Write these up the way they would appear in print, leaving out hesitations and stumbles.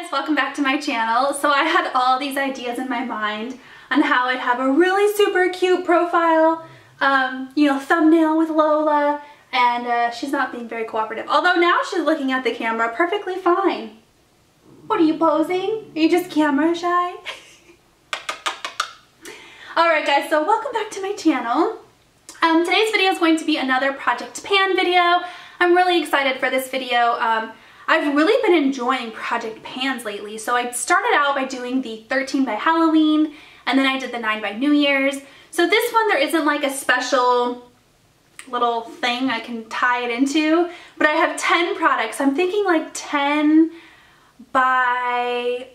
guys, welcome back to my channel. So I had all these ideas in my mind on how I'd have a really super cute profile, thumbnail with Lola, and she's not being very cooperative. Although now she's looking at the camera perfectly fine. What are you posing? Are you just camera shy? Alright guys, so welcome back to my channel. Today's video is going to be another Project Pan video. I'm really excited for this video. I've really been enjoying Project Pans lately. So I started out by doing the 13 by Halloween, and then I did the 9 by New Year's. So this one, there isn't like a special little thing I can tie it into, but I have 10 products. I'm thinking like 10 by,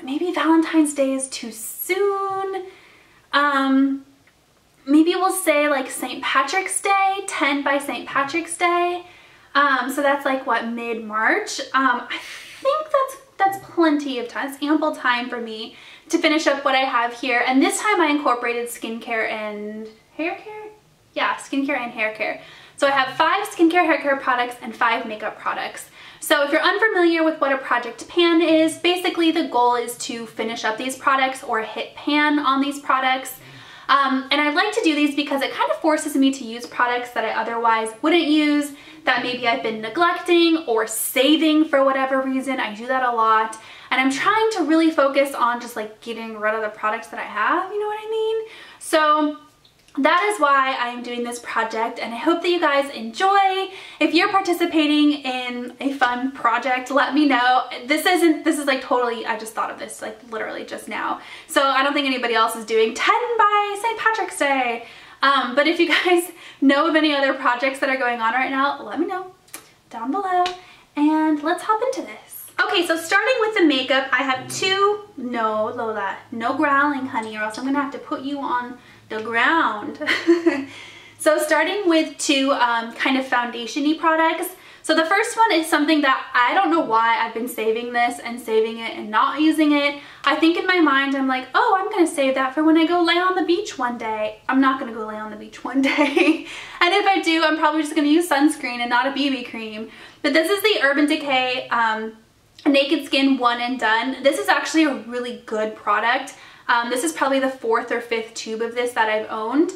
maybe Valentine's Day is too soon. Maybe we'll say like St. Patrick's Day, 10 by St. Patrick's Day. So that's like what, mid-March. I think that's plenty of time. It's ample time for me to finish up what I have here. And this time I incorporated skincare and hair care? Yeah, skincare and hair care. So I have 5 skincare hair care products and 5 makeup products. So if you're unfamiliar with what a Project Pan is, basically the goal is to finish up these products or hit pan on these products. And I like to do these because it kind of forces me to use products that I otherwise wouldn't use, that maybe I've been neglecting or saving for whatever reason. I do that a lot. And I'm trying to really focus on just like getting rid of the products that I have, you know what I mean? So that is why I am doing this project, and I hope that you guys enjoy. If you're participating in a fun project, let me know. This is like totally, I just thought of this like literally just now. So I don't think anybody else is doing 10 by St. Patrick's Day. But if you guys know of any other projects that are going on right now, let me know down below, and let's hop into this. Okay, so starting with the makeup, I have 2, no Lola, no growling honey, or else I'm gonna have to put you on the ground. So starting with 2 kind of foundation-y products. So the first one is something that I don't know why I've been saving this and saving it and not using it. I think in my mind I'm like, oh, I'm gonna save that for when I go lay on the beach one day. I'm not gonna go lay on the beach one day. And if I do, I'm probably just gonna use sunscreen and not a BB cream. But this is the Urban Decay Naked Skin One and Done. This is actually a really good product. This is probably the 4th or 5th tube of this that I've owned,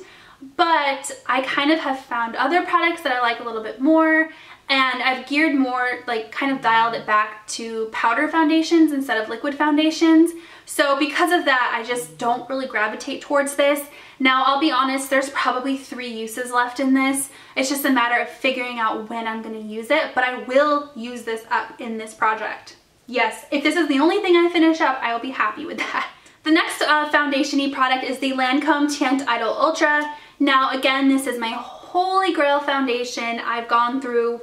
but I kind of have found other products that I like a little bit more, and I've geared more, like kind of dialed it back to powder foundations instead of liquid foundations. So because of that, I just don't really gravitate towards this. Now, I'll be honest, there's probably 3 uses left in this. It's just a matter of figuring out when I'm going to use it, but I will use this up in this project. Yes, if this is the only thing I finish up, I will be happy with that. The next foundation-y product is the Lancome Tint Idol Ultra. Now again, this is my holy grail foundation. I've gone through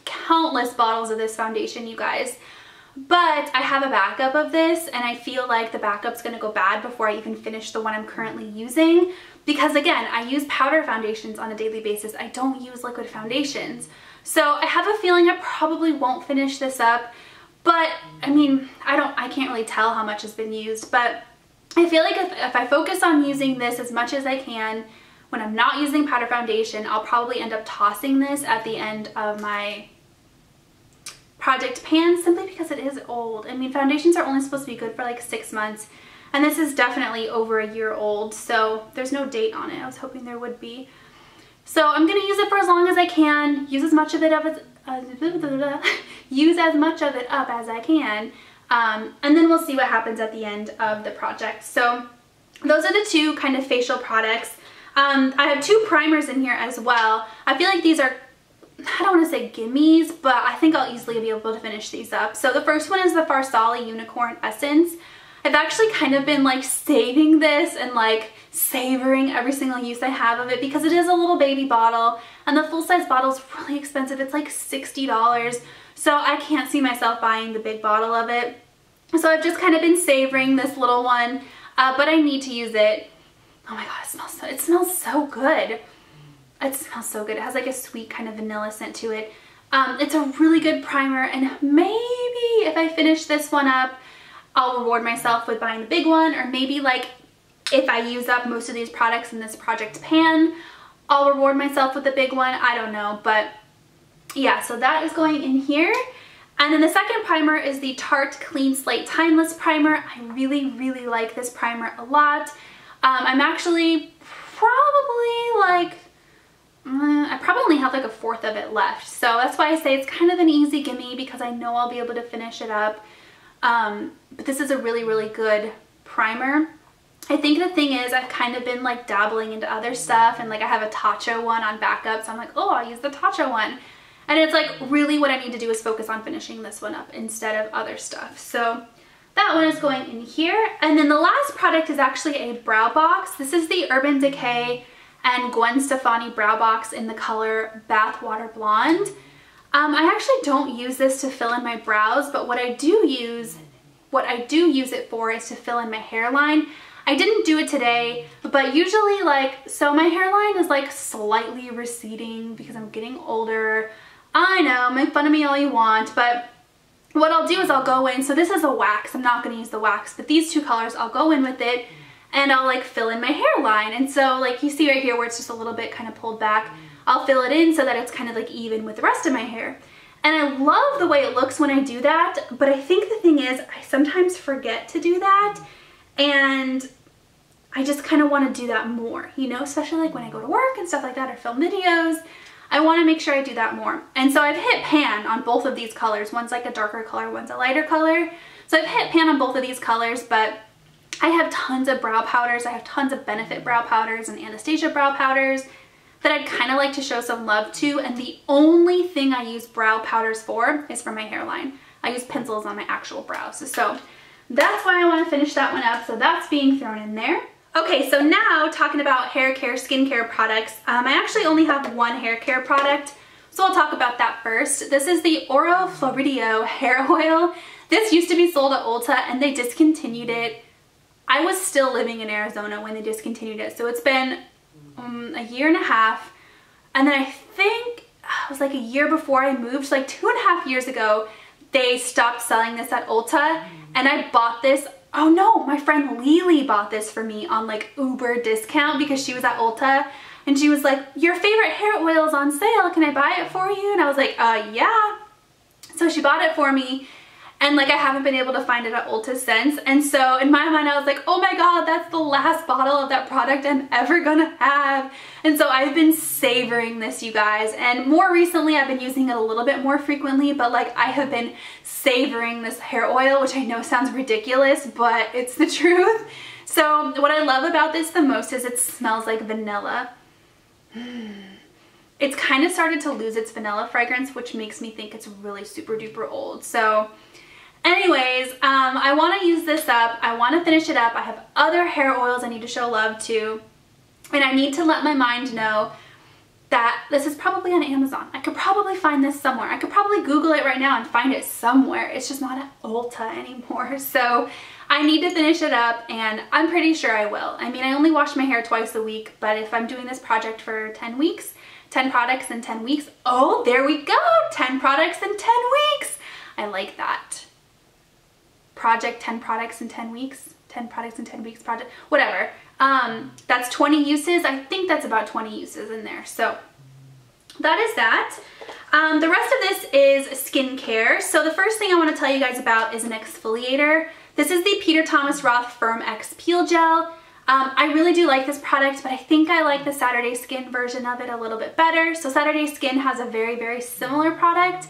countless bottles of this foundation, you guys. But I have a backup of this, and I feel like the backup's gonna go bad before I even finish the one I'm currently using. Because again, I use powder foundations on a daily basis. I don't use liquid foundations. So I have a feeling I probably won't finish this up. But I mean, I can't really tell how much has been used, but I feel like if I focus on using this as much as I can, when I'm not using powder foundation, I'll probably end up tossing this at the end of my Project Pan, simply because it is old. I mean, foundations are only supposed to be good for like 6 months, and this is definitely over a year old, so there's no date on it. I was hoping there would be. So I'm gonna use it for as long as I can, use as much of it up as I can. And then we'll see what happens at the end of the project. So those are the 2 kind of facial products. I have 2 primers in here as well. I feel like these are, I don't want to say gimmies, but I think I'll easily be able to finish these up. So the first one is the Farsali Unicorn Essence. I've actually kind of been like saving this and like savoring every single use I have of it, because it is a little baby bottle, and the full-size bottle is really expensive. It's like $60. So I can't see myself buying the big bottle of it. So I've just kind of been savoring this little one, but I need to use it. Oh my god, it smells so good. It smells so good. It has like a sweet kind of vanilla scent to it. It's a really good primer, and maybe if I finish this one up, I'll reward myself with buying the big one, or maybe like if I use up most of these products in this Project Pan, I'll reward myself with the big one. I don't know, but yeah, so that is going in here. And then the second primer is the Tarte Clean Slate Timeless Primer. I really like this primer a lot. I'm actually probably like, I probably only have like a fourth of it left. So that's why I say it's kind of an easy gimme, because I know I'll be able to finish it up. But this is a really good primer. I think the thing is, I've kind of been like dabbling into other stuff, and like I have a Tatcha one on backup, so I'm like, oh, I'll use the Tatcha one. And it's like, really what I need to do is focus on finishing this one up instead of other stuff. So that one is going in here. And then the last product is actually a brow box. This is the Urban Decay and Gwen Stefani brow box in the color Bathwater Blonde. I actually don't use this to fill in my brows, but what I do use it for is to fill in my hairline. I didn't do it today, but usually so my hairline is like slightly receding because I'm getting older. I know, make fun of me all you want, but what I'll do is I'll go in, so this is a wax, I'm not going to use the wax, but these two colors, I'll go in with it and I'll like fill in my hairline. And so like you see right here where it's just a little bit kind of pulled back, I'll fill it in so that it's kind of like even with the rest of my hair. And I love the way it looks when I do that, but I think the thing is I sometimes forget to do that, and I just kind of want to do that more, you know, especially like when I go to work and stuff like that or film videos. I want to make sure I do that more. And so I've hit pan on both of these colors. One's like a darker color, one's a lighter color. So I've hit pan on both of these colors, but I have tons of brow powders. I have tons of Benefit brow powders and Anastasia brow powders that I'd kind of like to show some love to. And the only thing I use brow powders for is for my hairline. I use pencils on my actual brows. So that's why I want to finish that one up. So that's being thrown in there. Okay, so now talking about hair care, skincare products, I actually only have one hair care product, so I'll talk about that first. This is the Oro Floridio hair oil. This used to be sold at Ulta and they discontinued it. I was still living in Arizona when they discontinued it, so it's been a year and a half, and then I think it was like a year before I moved, like 2.5 years ago, they stopped selling this at Ulta, and I bought this. Oh no, my friend Lily bought this for me on like Uber discount because she was at Ulta, and she was like, your favorite hair oil is on sale, can I buy it for you? And I was like, yeah. So she bought it for me, and like I haven't been able to find it at Ulta since. And so in my mind I was like, oh my god, that's the last bottle of that product I'm ever gonna have. And so I've been savoring this, you guys, and more recently I've been using it a little bit more frequently, but like I have been savoring this hair oil, which I know sounds ridiculous, but it's the truth. So what I love about this the most is it smells like vanilla. It's kind of started to lose its vanilla fragrance, which makes me think it's really super duper old. So anyways, I want to use this up. I want to finish it up. I have other hair oils I need to show love to, and I need to let my mind know that this is probably on Amazon. I could probably find this somewhere. I could probably Google it right now and find it somewhere. It's just not at Ulta anymore. So I need to finish it up, and I'm pretty sure I will. I mean, I only wash my hair twice a week, but if I'm doing this project for 10 weeks, 10 products in 10 weeks, oh, there we go, 10 products in 10 weeks. I like that. Project 10 products in 10 weeks, 10 products in 10 weeks project, whatever. That's 20 uses. I think that's about 20 uses in there. So that is that. The rest of this is skincare. So the first thing I want to tell you guys about is an exfoliator. This is the Peter Thomas Roth Firm X Peel Gel. I really do like this product, but I think I like the Saturday Skin version of it a little bit better. So Saturday Skin has a very similar product.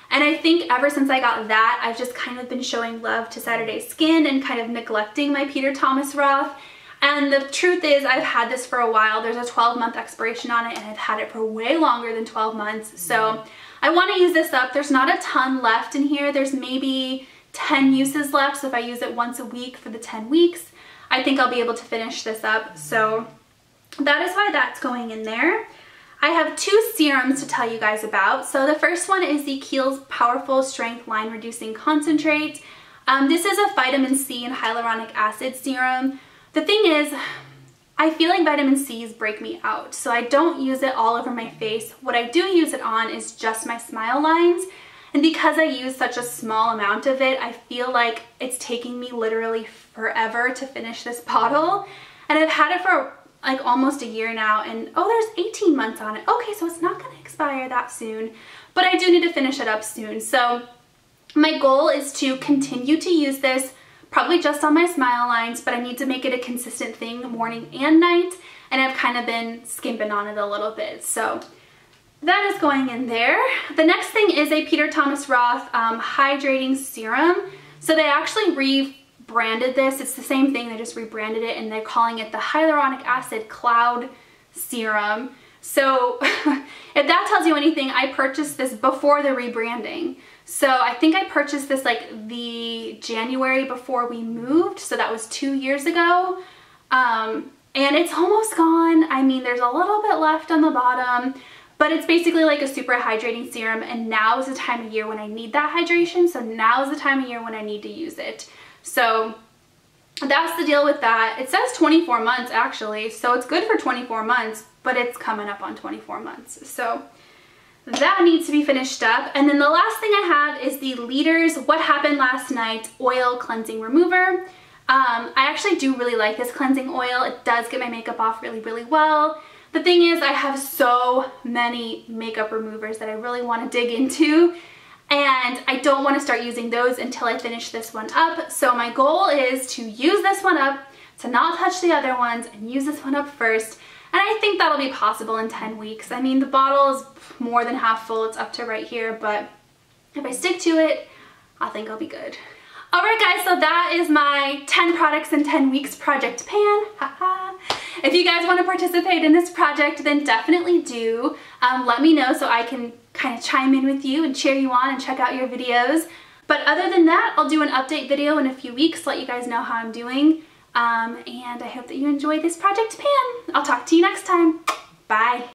And I think ever since I got that, I've just kind of been showing love to Saturday Skin and kind of neglecting my Peter Thomas Roth. And the truth is, I've had this for a while. There's a 12-month expiration on it, and I've had it for way longer than 12 months. So I want to use this up. There's not a ton left in here. There's maybe 10 uses left. So if I use it once a week for the 10 weeks, I think I'll be able to finish this up. So that is why that's going in there. I have 2 serums to tell you guys about. So the first one is the Kiehl's Powerful Strength Line Reducing Concentrate. This is a vitamin C and hyaluronic acid serum. The thing is, I feel like vitamin C's break me out, so I don't use it all over my face. What I do use it on is just my smile lines, and because I use such a small amount of it, I feel like it's taking me literally forever to finish this bottle. And I've had it for like almost a year now, and oh, there's 18 months on it. Okay, so it's not going to expire that soon, but I do need to finish it up soon. So My goal is to continue to use this, probably just on my smile lines, but I need to make it a consistent thing morning and night, and I've kind of been skimping on it a little bit. So that is going in there. The next thing is a Peter Thomas Roth Hydrating Serum. So they actually rebranded this. It's the same thing, they just rebranded it, and they're calling it the Hyaluronic Acid Cloud Serum. So if that tells you anything, I purchased this before the rebranding. So I think I purchased this like the January before we moved, so that was 2 years ago. And it's almost gone. I mean, there's a little bit left on the bottom, but it's basically like a super hydrating serum, and now is the time of year when I need that hydration, so now is the time of year when I need to use it. So that's the deal with that. It says 24 months actually, so it's good for 24 months, but it's coming up on 24 months. So that needs to be finished up. And then the last thing I have is the Leaders What Happened Last Night Oil Cleansing Remover. I actually do really like this cleansing oil. It does get my makeup off really, really well. The thing is, I have so many makeup removers that I really want to dig into, and I don't want to start using those until I finish this one up. So my goal is to use this one up, to not touch the other ones, and use this one up first. And I think that'll be possible in 10 weeks. I mean, the bottle is more than half full. It's up to right here, but if I stick to it, I think I'll be good. Alright guys, so that is my 10 products in 10 weeks project pan. Haha. If you guys want to participate in this project, then definitely do. Let me know so I can kind of chime in with you and cheer you on and check out your videos. But other than that, I'll do an update video in a few weeks to let you guys know how I'm doing. And I hope that you enjoyed this project pan. I'll talk to you next time. Bye.